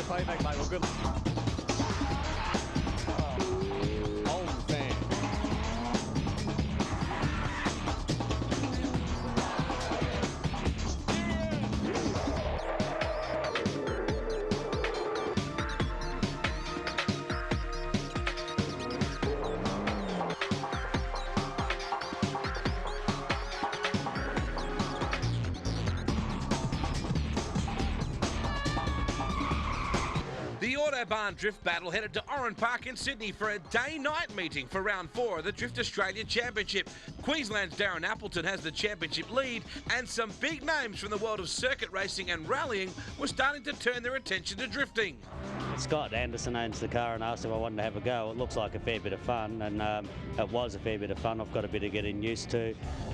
Playback, mate. Well, good. Old fan. The Autobahn Drift Battle headed to Oran Park in Sydney for a day-night meeting for round 4 of the Drift Australia Championship. Queensland's Darren Appleton has the championship lead, and some big names from the world of circuit racing and rallying were starting to turn their attention to drifting. Scott Anderson owns the car and asked if I wanted to have a go. It looks like a fair bit of fun, and it was a fair bit of fun. I've got a bit of getting used to.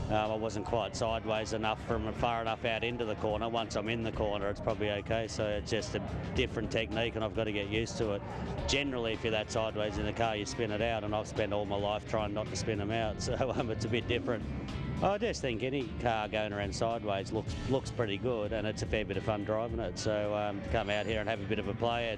I wasn't quite sideways enough from far enough out into the corner. Once I'm in the corner, it's probably okay. So it's just a different technique, and I've got to get used to it. Generally, if you're that sideways in the car, you spin it out, and I've spent all my life trying not to spin them out. So it's a bit different. I just think any car going around sideways looks pretty good, and it's a fair bit of fun driving it. So to come out here and have a bit of a play,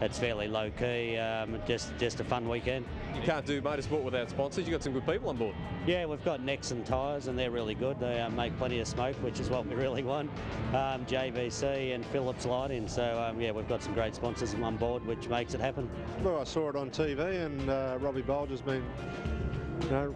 it's fairly low key. Just a fun weekend. You can't do motorsport without sponsors. You've got some good people on board. Yeah, we've got Nexon tyres, and they're really good. They make plenty of smoke, which is what we really want. JVC and Phillips lighting. So yeah, we've got some great sponsors on board, which makes it happen. Well, I saw it on TV, and Robbie Bolger's been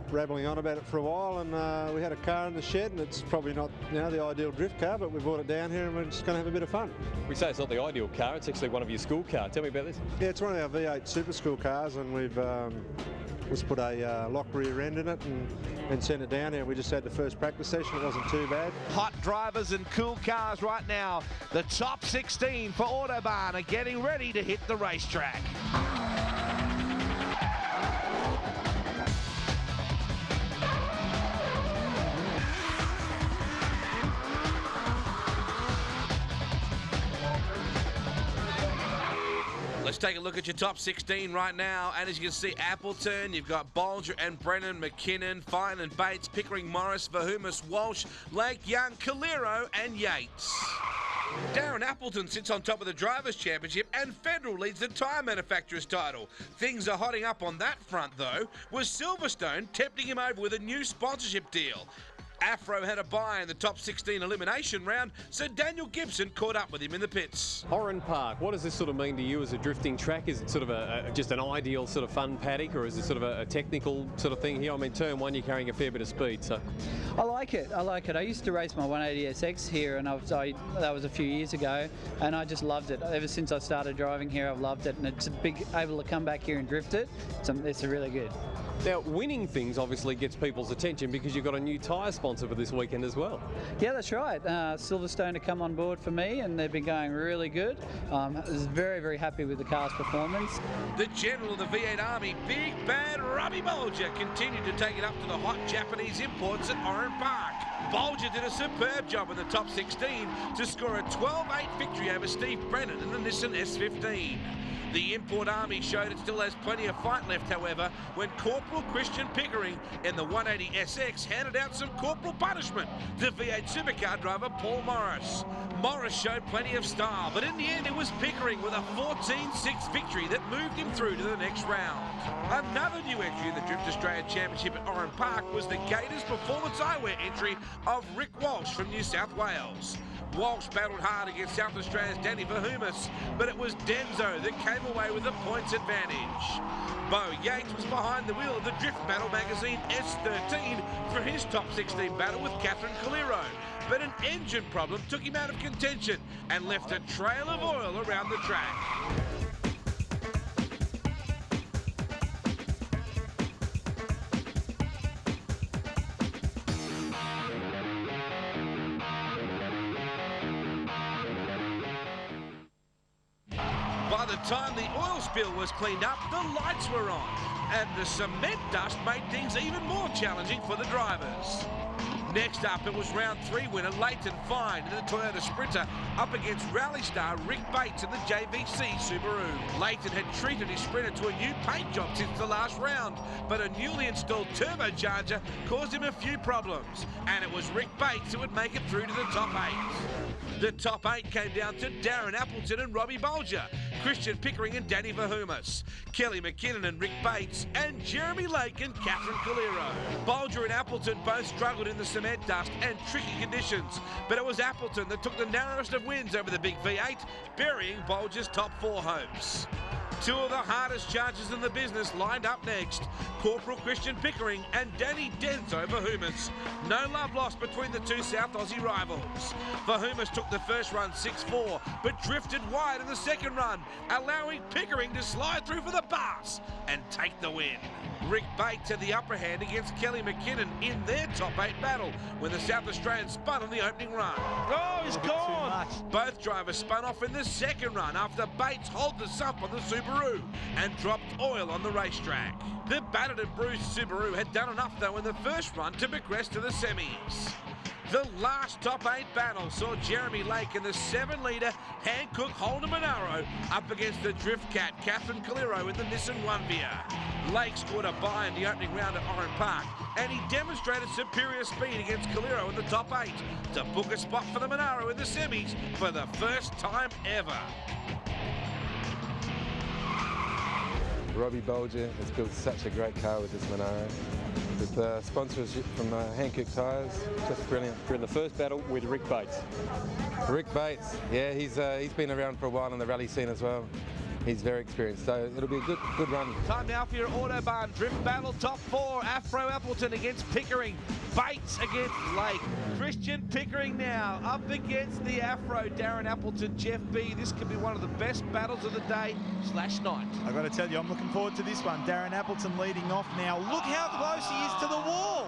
rabbling on about it for a while, and we had a car in the shed, and it's probably not the ideal drift car, but we brought it down here and we're just going to have a bit of fun. We say it's not the ideal car, it's actually one of your school cars. Tell me about this. Yeah, it's one of our V8 Super School cars, and we've just put a lock rear end in it and sent it down here. We just had the first practice session, it wasn't too bad. Hot drivers and cool cars right now. The top 16 for Autobahn are getting ready to hit the racetrack. Let's take a look at your top 16 right now, and as you can see, Appleton, you've got Bolger and Brennan, McKinnon, Fine and Bates, Pickering, Morris, Verhumus, Walsh, Lake, Young, Coleiro and Yates. Darren Appleton sits on top of the Drivers' Championship, and Federal leads the tyre manufacturer's title. Things are hotting up on that front though, with Silverstone tempting him over with a new sponsorship deal. Afro had a bye in the top 16 elimination round, so Daniel Gibson caught up with him in the pits. Oran Park, what does this sort of mean to you as a drifting track? Is it sort of just an ideal sort of fun paddock, or is it sort of a technical sort of thing here? I mean, turn one, you're carrying a fair bit of speed, so. I like it. I used to race my 180SX here, and that was a few years ago, and I just loved it. Ever since I started driving here, I've loved it, and it's able to come back here and drift it. It's really good. Now, winning things obviously gets people's attention because you've got a new tyre sponsor for this weekend as well. Yeah, that's right. Silverstone to come on board for me, and they've been going really good. I was very, very happy with the car's performance. The general of the V8 Army, Big Bad Robbie Bolger, continued to take it up to the hot Japanese imports at Oran Park. Bolger did a superb job in the top 16 to score a 12-8 victory over Stephan Brennan in the Nissan S15. The import army showed it still has plenty of fight left, however, when Corporal Christian Pickering in the 180SX handed out some corporal punishment to V8 supercar driver Paul Morris. Morris showed plenty of style, but in the end it was Pickering with a 14-6 victory that moved him through to the next round. Another new entry in the Drift Australia Championship at Oran Park was the Gators Performance Eyewear entry of Ric Walsh from New South Wales. Walsh battled hard against South Australia's Danny Verhumus, but it was Denzo that came away with the points advantage. Beau Yates was behind the wheel of the Drift Battle magazine S13 for his top 16 battle with Catherine Coleiro, but an engine problem took him out of contention and left a trail of oil around the track. By the time the oil spill was cleaned up, the lights were on, and the cement dust made things even more challenging for the drivers. Next up, it was round 3 winner Leighton Fine in the Toyota Sprinter up against rally star Ric Bates in the JVC Subaru. Leighton had treated his Sprinter to a new paint job since the last round, but a newly installed turbocharger caused him a few problems, and it was Ric Bates who would make it through to the top 8. The top 8 came down to Darren Appleton and Robbie Bolger, Christian Pickering and Danny Verheumes, Kelly McKinnon and Ric Bates, and Jeremy Lake and Catherine Coleiro. Bolger and Appleton both struggled in the cement dust and tricky conditions, but it was Appleton that took the narrowest of wins over the big V8, burying Bolger's top 4 hopes. 2 of the hardest charges in the business lined up next. Corporal Christian Pickering and Danny Denzo Verheumes. No love lost between the 2 South Aussie rivals. Verheumes took the first run 6-4, but drifted wide in the second run, allowing Pickering to slide through for the pass and take the win. Ric Bates had the upper hand against Kelly McKinnon in their top 8 battle when the South Australian spun on the opening run. Oh, he's gone! Both drivers spun off in the second run after Bates hauled the sump on the Subaru and dropped oil on the racetrack. The battered and bruised Subaru had done enough though in the first run to progress to the semis. The last top 8 battle saw Jeremy Lake in the 7-litre Hankook Holden Monaro up against the drift cat Catherine Coleiro in the Nissan Onevia. Lake scored a bye in the opening round at Oran Park, and he demonstrated superior speed against Coleiro in the top 8 to book a spot for the Monaro in the semis for the first time ever. Robbie Bolger has built such a great car with this Monaro. With sponsorship from Hankook Tyres, just brilliant. We're in the first battle with Ric Bates. Ric Bates, yeah, he's been around for a while in the rally scene as well. He's very experienced, so it'll be a good run. Time now for your Autobahn drift battle. Top 4, Afro Appleton against Pickering. Bates against Lake. Christian Pickering now up against the Afro Darren Appleton, Jeff B. This could be one of the best battles of the day / night. I've got to tell you, I'm looking forward to this one. Darren Appleton leading off now. Look how close he is to the wall.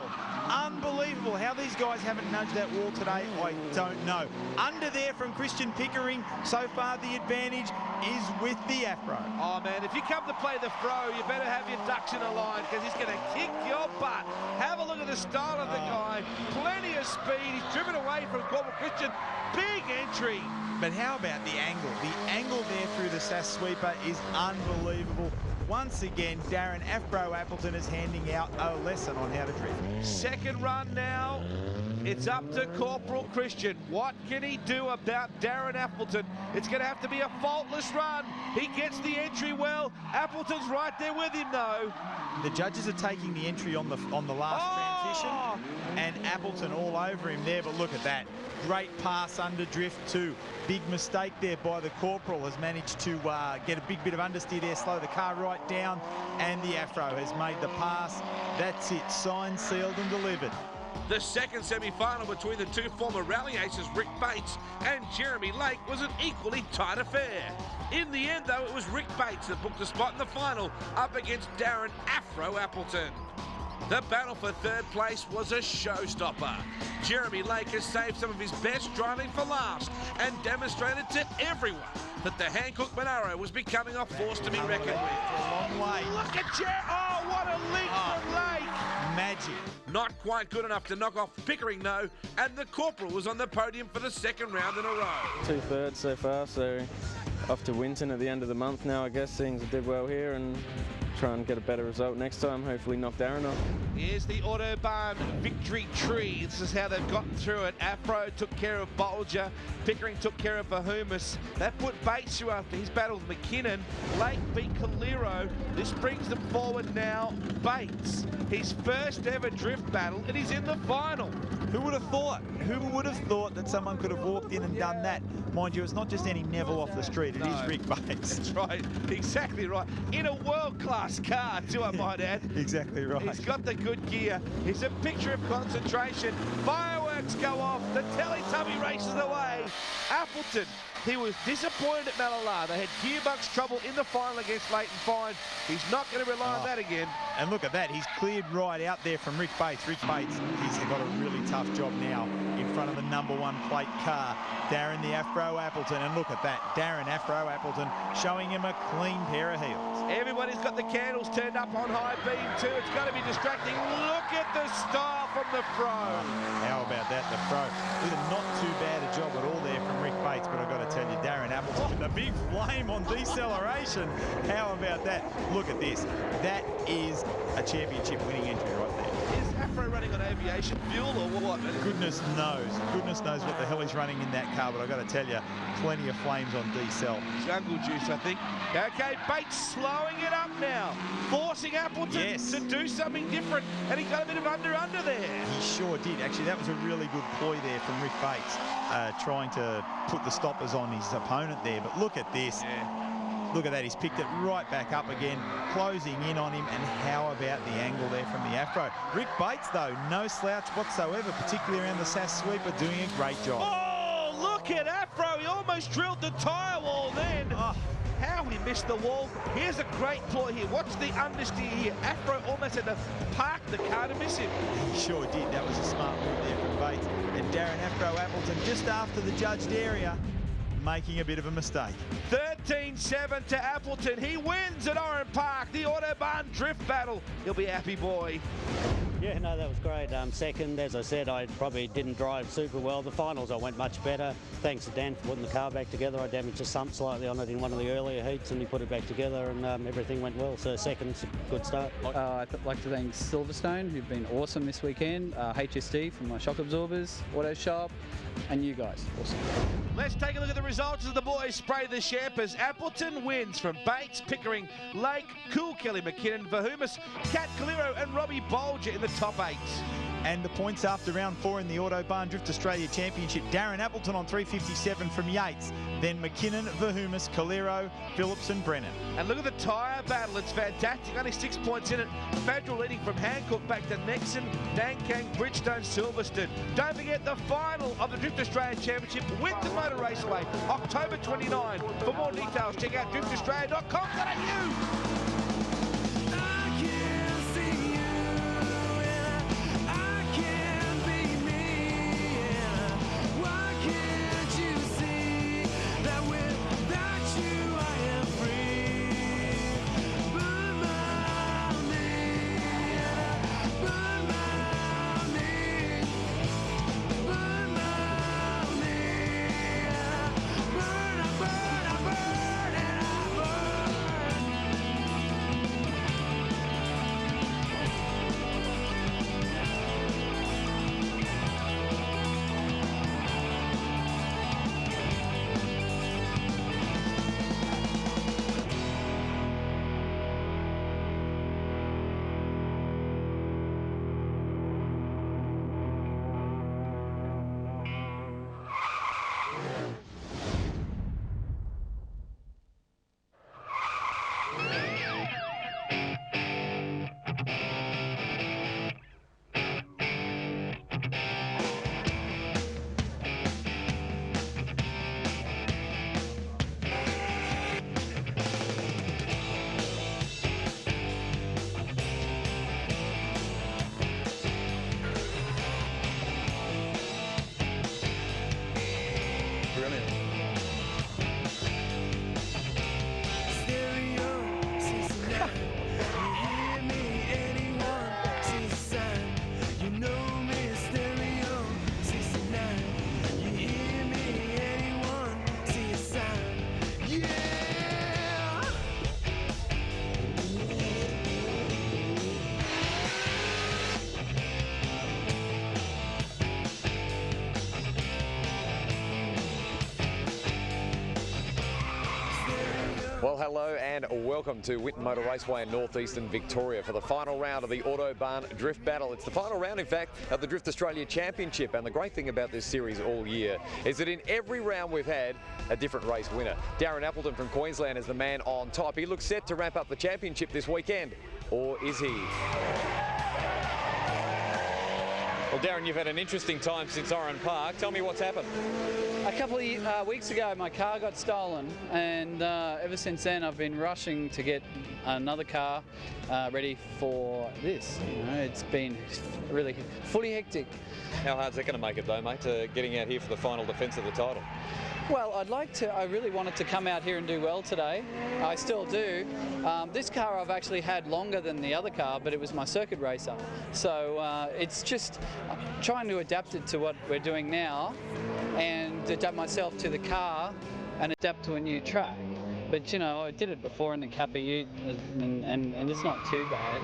Unbelievable. How these guys haven't nudged that wall today, I don't know. Under there from Christian Pickering, so far the advantage is with the Afro. Oh man, if you come to play the Fro, you better have your ducks in a line because he's going to kick your butt. Have a look at the style of the guy. Plenty of speed. He's driven away from Corporal Christian. Big entry. But how about the angle? The angle there through the SAS sweeper is unbelievable. Once again, Darren Afro Appleton is handing out a lesson on how to drift. Second run now. It's up to Corporal Christian. What can he do about Darren Appleton? It's going to have to be a faultless run. He gets the entry well. Appleton's right there with him, though. The judges are taking the entry on the last transition, and Appleton all over him there. But look at that. Great pass under drift too. Big mistake there by the Corporal. Has managed to get a big bit of understeer there, slow the car right down, and the Afro has made the pass. That's it, signed, sealed and delivered. The second semi-final between the 2 former rally aces, Ric Bates and Jeremy Lake, was an equally tight affair. In the end, though, it was Ric Bates that booked a spot in the final up against Darren Afro Appleton. The battle for 3rd place was a showstopper. Jeremy Lake has saved some of his best driving for last and demonstrated to everyone that the Hankook Monaro was becoming a force to be reckoned with. A long way. Look at Oh, what a leap from Lake. Magic. Not quite good enough to knock off Pickering, though, and the Corporal was on the podium for the 2nd round in a row. 2 thirds so far, so off to Winton at the end of the month now, I guess, seeing as I did well here, and try and get a better result next time, hopefully knock Darren off. Here's the Autobahn victory tree. This is how they've gotten through it. Afro took care of Bolger. Pickering took care of Verheumes. That put Bates through after his battle with McKinnon. Lake beat Coleiro. This brings them forward now. Bates, his first ever drift battle, and he's in the final. Who would have thought? Who would have thought that someone could have walked in and done that? Mind you, it's not just any Neville off the street, it is Ric Bates. That's right, exactly right. In a world-class car too, I might add. Exactly right. He's got the good gear. He's a picture of concentration. Fireworks go off. The Teletubby races away. Appleton, he was disappointed at Mallala. They had gearbox trouble in the final against Leighton Fine. He's not going to rely on that again. And look at that. He's cleared right out there from Ric Bates. Ric Bates, he's got a really tough job now in front of the #1 plate car, Darren the Afro Appleton. And look at that, Darren Afro Appleton showing him a clean pair of heels. Everybody's got the candles turned up on high beam too. It's going to be distracting. Look at the style from the Fro. How about that, the Fro? Did not too bad a job at all there from Ric Bates, but I've got to tell you, Darren Appleton with a big flame on deceleration. How about that? Look at this. That is a championship winning entry right there. Is Afro running on aviation fuel or what? Goodness knows. Goodness knows what the hell he's running in that car, but I've got to tell you, plenty of flames on decel. Jungle juice, I think. Okay, Bates slowing it up now, forcing Appleton to do something different, and he got a bit of under there. He sure did. Actually, that was a really good ploy there from Ric Bates, trying to put the stoppers on his opponent there. But look at this. Yeah. Look at that, he's picked it right back up again, closing in on him, and how about the angle there from the Afro? Ric Bates, though, no slouch whatsoever, particularly around the SAS sweeper, doing a great job. Oh, look at Afro, he almost drilled the tyre wall then. Oh. How he missed the wall. Here's a great ploy here. Watch the understeer here. Afro almost had to park the car to miss him. He sure did. That was a smart move there from Bates. And Darren Afro Appleton just after the judged area, making a bit of a mistake. 13-7 to Appleton. He wins at Oran Park, the Autobahn drift battle. He'll be a happy boy. Yeah, no, that was great. Second, as I said, I probably didn't drive super well. The finals I went much better. Thanks to Dan for putting the car back together. I damaged a sump slightly on it in one of the earlier heats, and he put it back together, and everything went well. So second's a good start. I'd like to thank Silverstone, who've been awesome this weekend. HSD from my shock absorbers, Auto Shop, and you guys. Awesome. Let's take a look at the results as the boys spray the Sherpas. Appleton wins from Bates, Pickering, Lake, Kenneally, McKinnon, Verhumus, Cat Coleiro and Robbie Bolger in the top 8. And the points after round 4 in the Autobahn Drift Australia Championship. Darren Appleton on 357 from Yates. Then McKinnon, Verhumus, Coleiro, Phillips and Brennan. And look at the tyre battle. It's fantastic. Only 6 points in it. Federal leading from Hancock back to Nexon, Dankang, Bridgestone, Silverstone. Don't forget the final of the Drift Australia Championship, Winton Motor Raceway, October 29. For more details, check out driftaustralia.com.au. Well, hello and welcome to Winton Motor Raceway in northeastern Victoria for the final round of the Autobahn Drift Battle. It's the final round, in fact, of the Drift Australia Championship, and the great thing about this series all year is that in every round we've had a different race winner. Darren Appleton from Queensland is the man on top. He looks set to wrap up the championship this weekend, or is he? Well, Darren, you've had an interesting time since Oran Park. Tell me what's happened. A couple of weeks ago, my car got stolen, and ever since then, I've been rushing to get another car ready for this. You know, it's been really fully hectic. How hard's that going to make it, though, mate, getting out here for the final defence of the title? Well, I really wanted to come out here and do well today. I still do. This car I've actually had longer than the other car, but it was my circuit racer. So it's just trying to adapt it to what we're doing now and adapt myself to the car and adapt to a new track. But, you know, I did it before in the Kappa Ute and it's not too bad.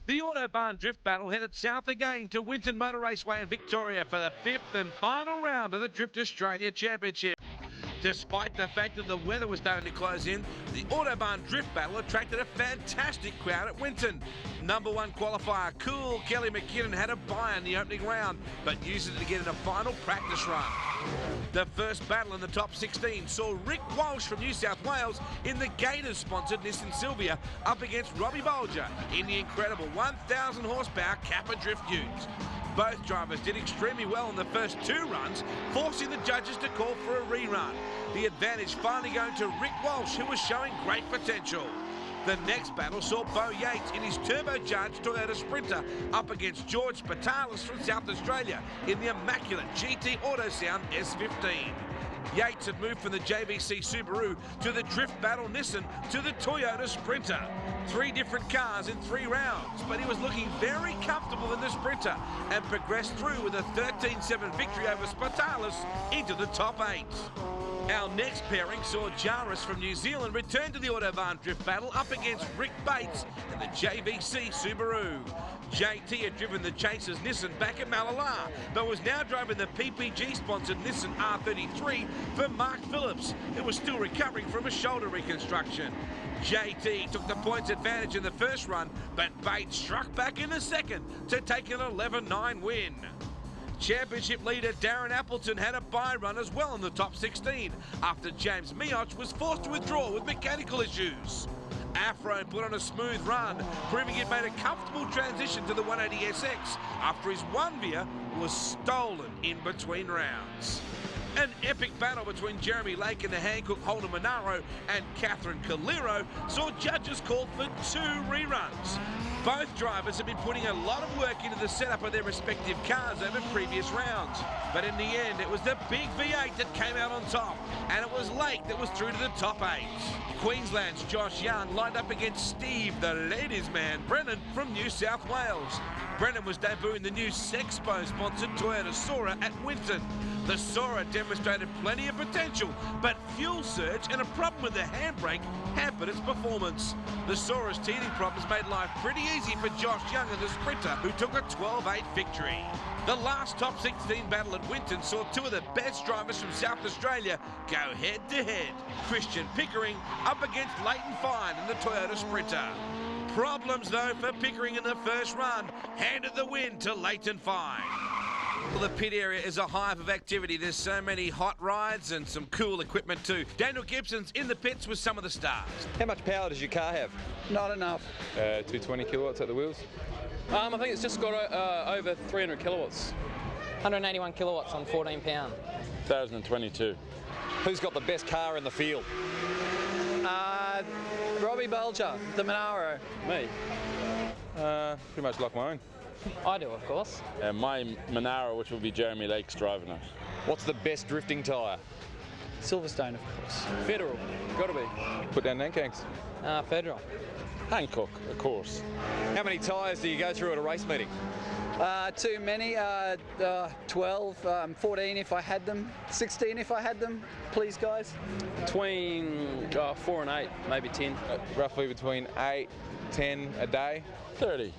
The Autobahn Drift Battle headed south again to Winton Motor Raceway in Victoria for the 5th and final round of the Drift Australia Championship. Despite the fact that the weather was starting to close in, the Autobahn Drift Battle attracted a fantastic crowd at Winton. Number 1 qualifier, cool Kelly McKinnon had a bye in the opening round, but used it to get in a final practice run. The first battle in the top 16 saw Ric Walsh from New South Wales in the Gators-sponsored Nissan Silvia up against Robbie Bolger in the incredible 1,000 horsepower Kappa Drift Ute. Both drivers did extremely well in the first 2 runs, forcing the judges to call for a rerun. The advantage finally going to Ric Walsh, who was showing great potential. The next battle saw Beau Yates in his turbocharged Toyota Sprinter up against George Patalis from South Australia in the immaculate GT Autosound S15. Yates had moved from the JVC Subaru to the Drift Battle Nissan to the Toyota Sprinter. 3 different cars in 3 rounds, but he was looking very comfortable in the Sprinter and progressed through with a 13-7 victory over Spatalis into the top 8. Our next pairing saw Jarvis from New Zealand return to the Autobahn Drift Battle up against Ric Bates in the JVC Subaru. JT had driven the Chasers Nissan back at Malala, but was now driving the PPG-sponsored Nissan R33 for Mark Phillips, who was still recovering from a shoulder reconstruction. JT took the points advantage in the first run, but Bates struck back in the second to take an 11-9 win. Championship leader Darren Appleton had a bye run as well in the top 16 after James Mioch was forced to withdraw with mechanical issues. Afro put on a smooth run, proving he'd made a comfortable transition to the 180SX after his one veer was stolen in between rounds. An epic battle between Jeremy Lake and the Hankook Holden Monaro and Catherine Coleiro saw judges call for 2 reruns. Both drivers have been putting a lot of work into the setup of their respective cars over previous rounds. But in the end, it was the big V8 that came out on top, and it was Lake that was through to the top 8. Queensland's Josh Young lined up against Steve, the ladies' man, Brennan from New South Wales. Brennan was debuting the new Sexpo-sponsored Toyota Sora at Winton. The Sora demonstrated plenty of potential, but fuel surge and a problem with the handbrake hampered its performance. The Sora's teething problems made life pretty easy for Josh Young and the Sprinter, who took a 12-8 victory. The last top 16 battle at Winton saw 2 of the best drivers from South Australia go head-to-head. Christian Pickering up against Leighton Fine in the Toyota Sprinter. Problems, though, for Pickering in the first run, handed the win to Leighton Fine. Well, the pit area is a hive of activity. There's so many hot rides and some cool equipment too. Daniel Gibson's in the pits with some of the stars. How much power does your car have? Not enough. 220 kilowatts at the wheels. I think it's just got over 300 kilowatts. 181 kilowatts on 14 pound. 1,022. Who's got the best car in the field? Robbie Bolger, the Monaro. Me? Pretty much like my own. I do, of course. My Monaro, which will be Jeremy Lake's driving it. What's the best drifting tyre? Silverstone, of course. Federal, gotta be. Put down Nankangs. Federal. Hankook, of course. How many tyres do you go through at a race meeting? Too many, 12, 14 if I had them, 16 if I had them, please guys. Between 4 and 8, maybe 10. Roughly between 8, 10 a day. 30.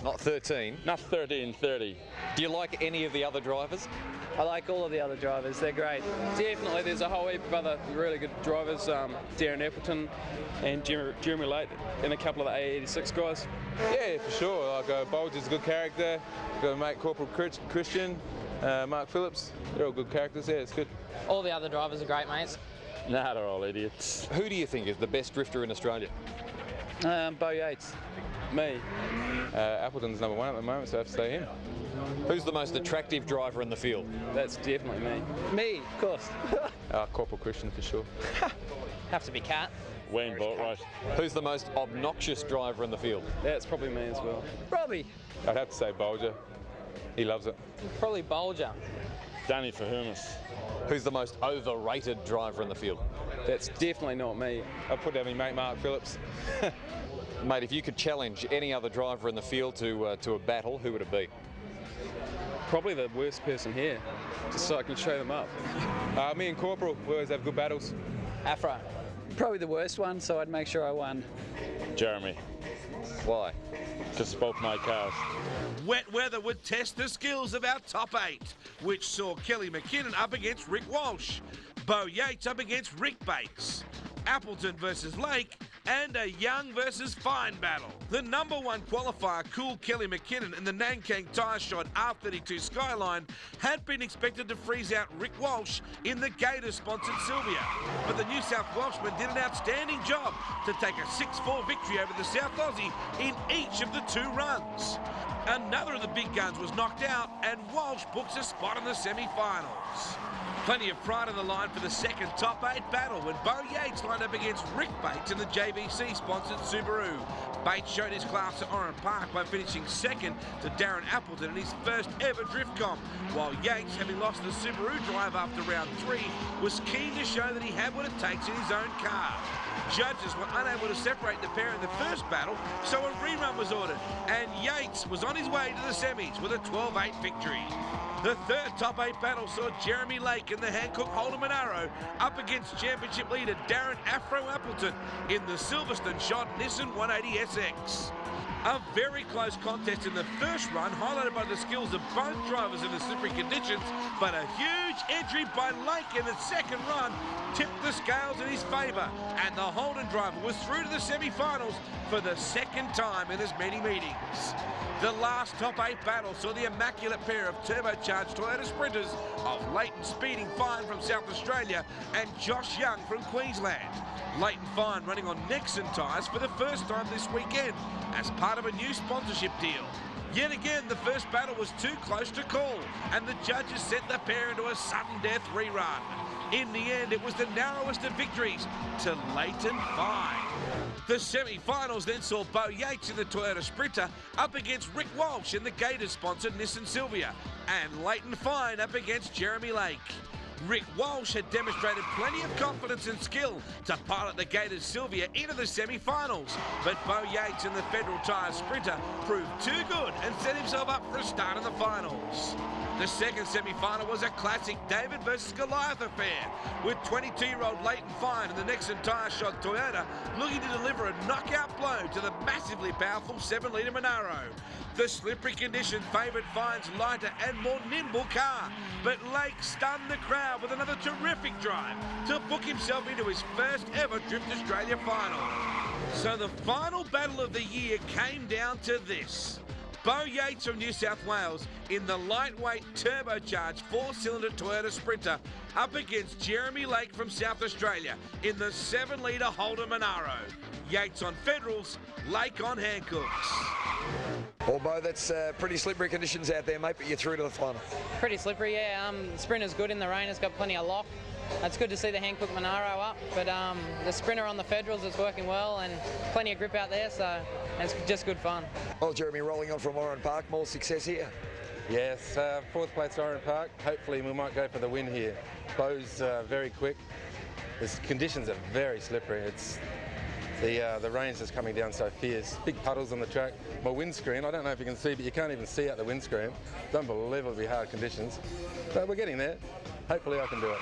Not 13? Not 13, 30. Do you like any of the other drivers? I like all of the other drivers. They're great. Definitely, there's a whole heap of other really good drivers. Darren Appleton and Jeremy Leighton and a couple of the A86 guys. Yeah, for sure. Like Bulger's a good character. Got mate Corporal Christian, Mark Phillips. They're all good characters. Yeah, it's good. All the other drivers are great mates. Nah, they're all idiots. Who do you think is the best drifter in Australia? Beau Yates. Me. Appleton's number 1 at the moment, so I have to say him. Who's the most attractive driver in the field? That's definitely me. Me, of course. Corporal Christian for sure. Have to be Cat. Wayne Boatwright. Who's the most obnoxious driver in the field? That's probably me as well. Robbie. I'd have to say Bulger. He loves it. Probably Bulger. Danny Fahumis. Who's the most overrated driver in the field? That's definitely not me. I'd put down my mate Mark Phillips. Mate, if you could challenge any other driver in the field to a battle, who would it be? Probably the worst person here, just so I can show them up. Me and Corporal, we always have good battles. Afro. Probably the worst one, so I'd make sure I won. Jeremy. Why? Just both my cars. Wet weather would test the skills of our top 8, which saw Kelly McKinnon up against Ric Walsh, Beau Yates up against Ric Bates, Appleton versus Lake, and a Young versus Fine battle. The number 1 qualifier, Cool Kelly McKinnon, in the Nankang tyre shod R32 Skyline had been expected to freeze out Ric Walsh in the Gator-sponsored Sylvia. But the New South Welshman did an outstanding job to take a 6-4 victory over the South Aussie in each of the 2 runs. Another of the big guns was knocked out, and Walsh books a spot in the semi-finals. Plenty of pride on the line for the second top 8 battle when Beau Yates lined up against Ric Bates in the JBC-sponsored Subaru. Bates showed his class at Oran Park by finishing second to Darren Appleton in his first ever drift comp, while Yates, having lost the Subaru drive after round 3, was keen to show that he had what it takes in his own car. Judges were unable to separate the pair in the first battle, so a rerun was ordered, and Yates was on his way to the semis with a 12-8 victory. The third top 8 battle saw Jeremy Lake in the Hancock Holden Monaro up against championship leader Darren Afro Appleton in the Silverstone shot Nissan 180SX. A very close contest in the first run, highlighted by the skills of both drivers in the slippery conditions, but a huge entry by Lake in the second run tipped the scales in his favour, and the Holden driver was through to the semi-finals for the second time in as many meetings. The last top 8 battle saw the immaculate pair of turbocharged Toyota Sprinters of Leighton Fine from South Australia and Josh Young from Queensland. Leighton Fine running on Nexon tyres for the first time this weekend as part of a new sponsorship deal. Yet again, the first battle was too close to call, and the judges sent the pair into a sudden death rerun. In the end, it was the narrowest of victories to Leighton Fine. The semi-finals then saw Beau Yates in the Toyota Sprinter up against Ric Walsh in the Gator-sponsored Nissan Sylvia, and Leighton Fine up against Jeremy Lake. Ric Walsh had demonstrated plenty of confidence and skill to pilot the Gators Sylvia into the semi-finals, but Beau Yates in the Federal Tyre Sprinter proved too good and set himself up for a start in the finals. The second semi-final was a classic David versus Goliath affair, with 22-year-old Leighton Fine in the Nexon tyre shod Toyota looking to deliver a knockout blow to the massively powerful 7-litre Monaro. The slippery condition favoured Fine's lighter and more nimble car, but Lake stunned the crowd with another terrific drive to book himself into his first ever Drift Australia final. So the final battle of the year came down to this. Beau Yates from New South Wales in the lightweight turbocharged 4-cylinder Toyota Sprinter up against Jeremy Lake from South Australia in the 7-litre Holden Monaro. Yates on Federals, Lake on Hancocks. Well, Beau, that's pretty slippery conditions out there, mate, but you're through to the final. Pretty slippery, yeah. Sprinter's good in the rain. It's got plenty of lock. It's good to see the Hancock Monaro up, but the Sprinter on the Federals is working well and plenty of grip out there, so it's just good fun. Well, Jeremy, rolling on from Oran Park, more success here. Yes, 4th place Oran Park. Hopefully we might go for the win here. Beau's very quick. The conditions are very slippery. It's the rain's just coming down so fierce. Big puddles on the track. My windscreen, I don't know if you can see, but you can't even see out the windscreen. It's unbelievably hard conditions. But we're getting there. Hopefully I can do it.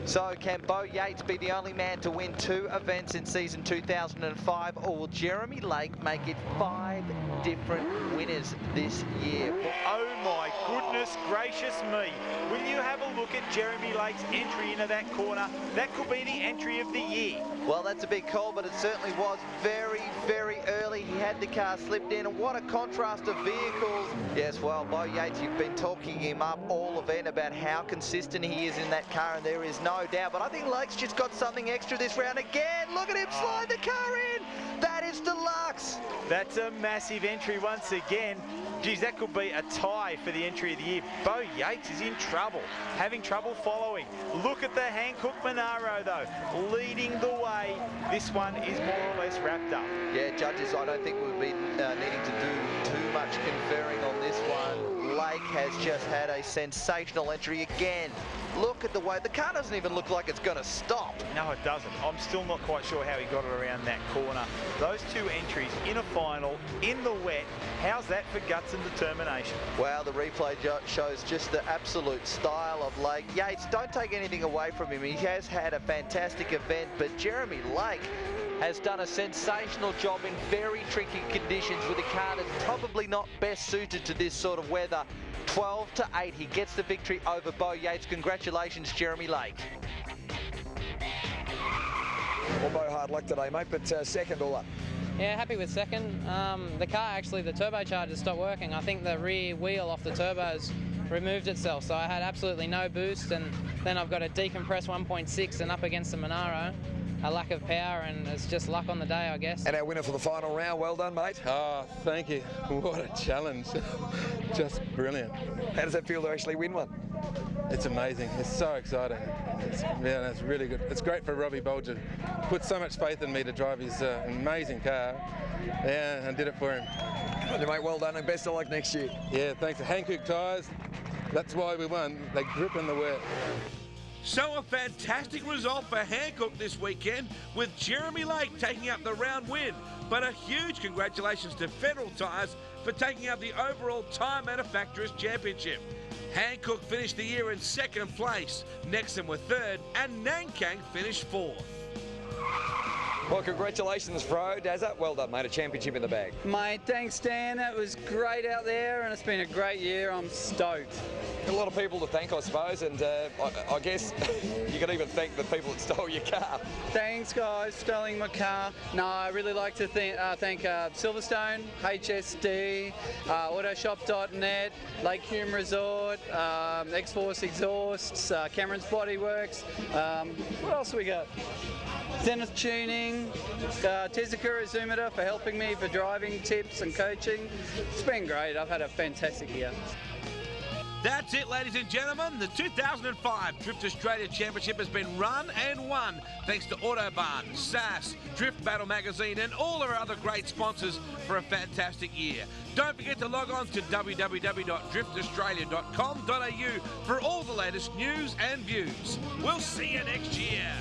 So can Beau Yates be the only man to win 2 events in season 2005, or will Jeremy Lake make it 5 different winners this year. Oh my goodness gracious me. Will you have a look at Jeremy Lake's entry into that corner? That could be the entry of the year. Well, that's a big call, but it certainly was very, very early. He had the car slipped in, and what a contrast of vehicles. Yes, well, Beau Yates, you've been talking him up all event about how consistent he is in that car, and there is no doubt. But I think Lake's just got something extra this round again. Look at him slide the car in. That is deluxe. That's a massive entry once again. Geez, that could be a tie for the entry of the year. Beau Yates is in trouble, having trouble following. Look at the Hankook Monaro, though, leading the way. This one is more or less wrapped up. Yeah, judges, I don't think we'll be needing to do too much conferring on this one. Lake has just had a sensational entry again. Look at the way, the car doesn't even look like it's going to stop. No, it doesn't. I'm still not quite sure how he got it around that corner. Those two entries in a final, in the wet, how's that for guts and determination? Wow, the replay shows just the absolute style of Lake. Yates, don't take anything away from him. He has had a fantastic event, but Jeremy Lake has done a sensational job in very tricky conditions with a car that's probably not best suited to this sort of weather. 12-8, he gets the victory over Beau Yates. Congratulations, Jeremy Lake. Well, Beau, hard luck today, mate, but second all up. Yeah, happy with second. The car, actually, the turbocharger stopped working. I think the rear wheel off the turbos removed itself, so I had absolutely no boost, and then I've got a decompressed 1.6 and up against the Monaro. A lack of power, and it's just luck on the day, I guess. And our winner for the final round, well done, mate. Oh, thank you. What a challenge. Just brilliant. How does that feel to actually win one? It's amazing. It's so exciting. Yeah, it's really good. It's great for Robbie Bolger. Put so much faith in me to drive his amazing car. Yeah, and did it for him. Well, mate, well done, and best of luck next year. Yeah, thanks to Hankook tyres. That's why we won. They grip in the wet. So a fantastic result for Hankook this weekend, with Jeremy Lake taking up the round win. But a huge congratulations to Federal Tyres for taking up the overall Tyre Manufacturers Championship. Hankook finished the year in second place, Nexon were third, and Nankang finished fourth. Well, congratulations, Fro. Dazza, well done, mate. A championship in the bag. Mate, thanks, Dan. It was great out there, and it's been a great year. I'm stoked. A lot of people to thank, I suppose, and I guess you could even thank the people that stole your car. Thanks, guys, stealing my car. No, I really like to thank Silverstone, HSD, Autoshop.net, Lake Hume Resort, X-Force Exhausts, Cameron's Bodyworks. What else we got? Zenith Tuning, Tezuka Azumida for helping me for driving tips and coaching. It's been great. I've had a fantastic year. That's it, ladies and gentlemen. The 2005 Drift Australia Championship has been run and won thanks to Autobahn, SAS, Drift Battle Magazine, and all our other great sponsors for a fantastic year. Don't forget to log on to www.driftaustralia.com.au for all the latest news and views. We'll see you next year.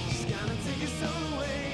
She's gonna take us all away.